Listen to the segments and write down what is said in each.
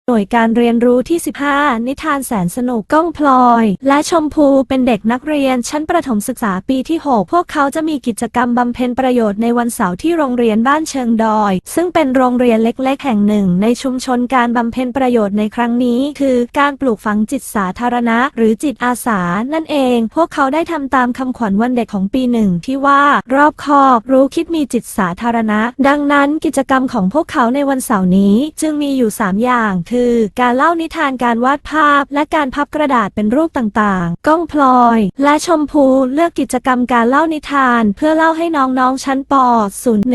หน่วยการเรียนรู้ที่ 15 นิทานแสนสนุกก้องพลอยและชมพูเป็นเด็กนักเรียนชั้นประถมศึกษาปีที่ 6 พวกเขาจะมีกิจกรรมบำเพ็ญประโยชน์ในวันเสาร์ที่โรงเรียนบ้านเชิงดอยซึ่งเป็นโรงเรียนเล็กๆแห่งหนึ่งในชุมชนการบำเพ็ญประโยชน์ในครั้งนี้คือการปลูกฝังจิตสาธารณะหรือจิตอาสานั่นเองพวกเขาได้ทำตามคำขวัญวันเด็กของปีหนึ่งที่ว่ารอบคอบรู้คิดมีจิตสาธารณะดังนั้นกิจกรรมของพวกเขาในวันเสาร์นี้จึงมีอยู่3อย่างคือการเล่านิทานการวาดภาพและการพับกระดาษเป็นรูปต่างๆก้องพลอยและชมพูเลือกกิจกรรมการเล่านิทานเพื่อเล่าให้น้องๆชั้นป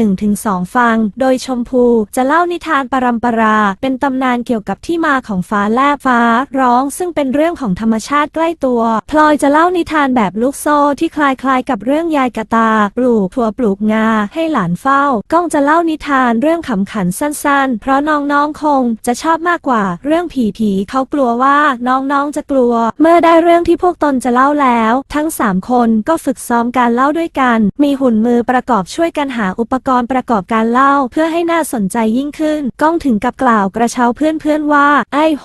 .01-2 ฟังโดยชมพูจะเล่านิทานปรัมปราเป็นตำนานเกี่ยวกับที่มาของฟ้าแลบฟ้าร้องซึ่งเป็นเรื่องของธรรมชาติใกล้ตัวพลอยจะเล่านิทานแบบลูกโซ่ที่คล้ายๆกับเรื่องยายกะตาปลูกถั่วปลูกงาให้หลานเฝ้าก้องจะเล่านิทานเรื่องขำขันสั้นๆเพราะน้องๆคงจะชอบมากกว่าเรื่องผีเขากลัวว่าน้องๆจะกลัวเมื่อได้เรื่องที่พวกตนจะเล่าแล้วทั้ง3คนก็ฝึกซ้อมการเล่าด้วยกันมีหุ่นมือประกอบช่วยกันหาอุปกรณ์ประกอบการเล่าเพื่อให้น่าสนใจยิ่งขึ้นก้องถึงกับกล่าวกระเช้าเพื่อนๆว่าไอ้โห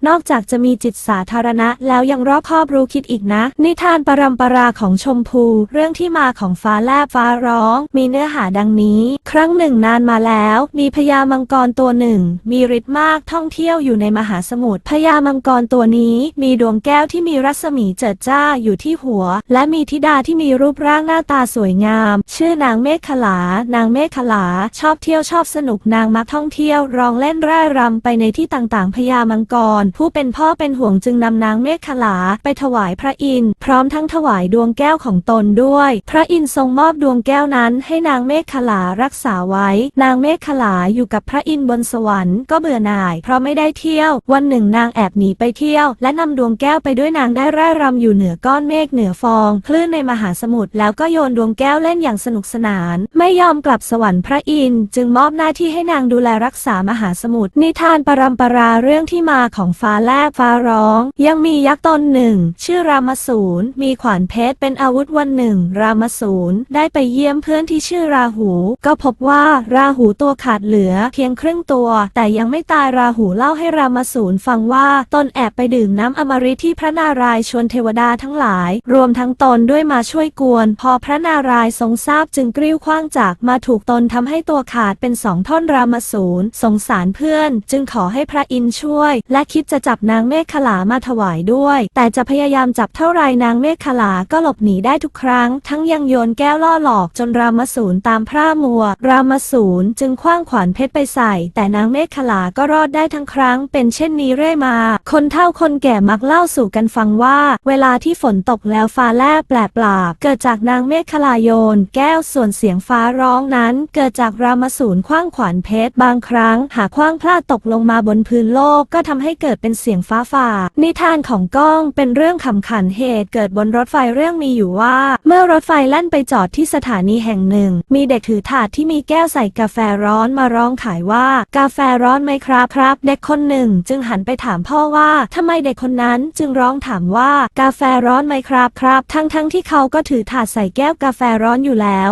นอกจากจะมีจิตสาธารณะแล้วยังรอบคอบรู้คิดอีกนะนิทานปรัมปราของชมพูเรื่องที่มาของฟ้าแลบฟ้าร้องมีเนื้อหาดังนี้ครั้งหนึ่งนานมาแล้วมีพญามังกรตัวหนึ่งมีฤทธิ์มากท่องเที่ยวอยู่ในมหาสมุทรพญามังกรตัวนี้มีดวงแก้วที่มีรัศมีเจิดจ้าอยู่ที่หัวและมีธิดาที่มีรูปร่างหน้าตาสวยงามชื่อนางเมฆขลานางเมฆขลาชอบเที่ยวชอบสนุกนางมักท่องเที่ยวร้องเล่นร่ายรำไปในที่ต่างๆพญามังกรผู้เป็นพ่อเป็นห่วงจึงนำนางเมฆขลาไปถวายพระอินทร์พร้อมทั้งถวายดวงแก้วของตนด้วยพระอินทร์ทรงมอบดวงแก้วนั้นให้นางเมฆขลารักษาไว้นางเมฆขลาอยู่กับพระอินทร์บนสวรรค์ก็เบื่อหน่ายเพราะไม่ได้เที่ยววันหนึ่งนางแอบหนีไปเที่ยวและนำดวงแก้วไปด้วยนางได้ร่ายรำอยู่เหนือก้อนเมฆเหนือฟองคลื่นในมหาสมุทรแล้วก็โยนดวงแก้วเล่นอย่างสนุกสนานไม่ยอมกลับสวรรค์พระอินทร์จึงมอบหน้าที่ให้นางดูแลรักษามหาสมุทรนิทานปรัมปราเรื่องที่มาของฟ้าแลบฟ้าร้องยังมียักษ์ตนหนึ่งชื่อรามสูรมีขวานเพชรเป็นอาวุธวันหนึ่งรามสูรได้ไปเยี่ยมเพื่อนที่ชื่อราหูก็พบว่าราหูตัวขาดเหลือเพียงครึ่งตัวแต่ยังไม่ตายราหูเล่าให้รามสูรฟังว่าตนแอบไปดื่มน้ำอมฤตที่พระนารายณ์ชวนเทวดาทั้งหลายรวมทั้งตนด้วยมาช่วยกวนพอพระนารายณ์ทรงทราบจึงกริ้วขว้างจากมาถูกตนทำให้ตัวขาดเป็น2 ท่อนรามสูรสงสารเพื่อนจึงขอให้พระอินทร์ช่วยและคิดจะจับนางเมฆขลามาถวายด้วยแต่จะพยายามจับเท่าไรนางเมฆขลาก็หลบหนีได้ทุกครั้งทั้งยังโยนแก้วล่อหลอกจนรามสูรตามพร่ามัวรามสูรจึงขว้างขวานเพชรไปใส่แต่นางเมฆขลาก็รอดได้ทั้งครั้งเป็นเช่นนี้เรื่อยมาคนเฒ่าคนแก่มักเล่าสู่กันฟังว่าเวลาที่ฝนตกแล้วฟ้าแลบแปลปราบเกิดจากนางเมฆขลาโยนแก้วส่วนเสียงฟ้าร้องนั้นเกิดจากรามสูรขว้างขวานเพชรบางครั้งหากขว้างพลาดตกลงมาบนพื้นโลกก็ทำให้เกิดเป็นเสียงฟ้าผ่านิทานของก้องเป็นเรื่องขำขันเหตุเกิดบนรถไฟเรื่องมีอยู่ว่าเมื่อรถไฟแล่นไปจอดที่สถานีแห่งหนึ่งมีเด็กถือถาดที่มีแก้วใส่กาแฟร้อนมาร้องขายว่ากาแฟร้อนไหมครับเด็กคนหนึ่งจึงหันไปถามพ่อว่าทำไมเด็กคนนั้นจึงร้องถามว่ากาแฟร้อนไหมครับทั้งที่เขาก็ถือถาดใส่แก้วกาแฟร้อนอยู่แล้ว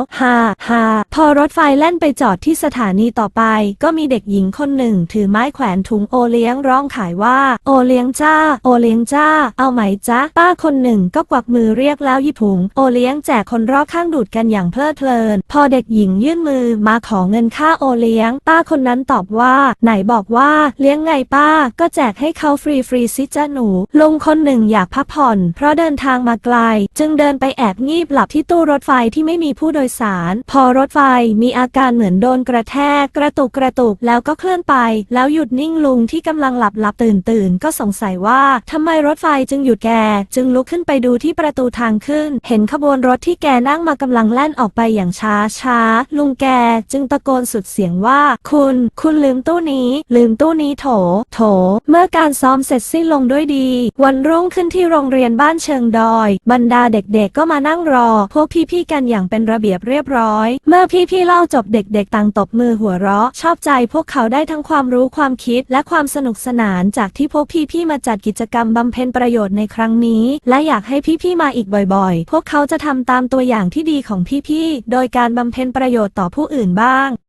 พอรถไฟแล่นไปจอดที่สถานีต่อไปก็มีเด็กหญิงคนหนึ่งถือไม้แขวนถุงโอเลี้ยงร้องขายว่าโอเลี้ยงจ้าโอเลี้ยงจ้าเอาไหมจ๊ะป้าคนหนึ่งก็กวักมือเรียกแล้วหยิบถุงโอเลี้ยงแจกคนรอบข้างดูดกันอย่างเพลิดเพลินพอเด็กหญิงยื่นมือมาขอเงินค่าโอเลี้ยงป้าคนนั้นตอบว่าไหนบอกว่าเลี้ยงไงป้าก็แจกให้เขาฟรีสิจ้าหนูลุงคนหนึ่งอยากพักผ่อนเพราะเดินทางมาไกลจึงเดินไปแอบงีบหลับที่ตู้รถไฟที่ไม่มีผู้โดยสารพอรถไฟมีอาการเหมือนโดนกระแทกกระตุกแล้วก็เคลื่อนไปแล้วหยุดนิ่งลุงที่กำลังหลับตื่นก็สงสัยว่าทำไมรถไฟจึงหยุดแกจึงลุกขึ้นไปดูที่ประตูทางขึ้นเห็นขบวนรถที่แกนั่งมากำลังแล่นออกไปอย่างช้าลุงแกจึงตะโกนสุดเสียงว่าคุณลืมตู้นี้โถเมื่อการซ้อมเสร็จสิ้นลงด้วยดีวันรุ่งขึ้นที่โรงเรียนบ้านเชิงดอยบรรดาเด็กๆก็มานั่งรอพวกพี่ๆกันอย่างเป็นระเบียบเรียบร้อยเมื่อพี่ๆเล่าจบเด็กๆต่างตบมือหัวเราะชอบใจพวกเขาได้ทั้งความรู้ความคิดและความสนุกสนานจากที่พวกพี่ๆมาจัดกิจกรรมบำเพ็ญประโยชน์ในครั้งนี้และอยากให้พี่ๆมาอีกบ่อยๆพวกเขาจะทำตามตัวอย่างที่ดีของพี่ๆโดยการบำเพ็ญประโยชน์ต่อผู้อื่นบ้าง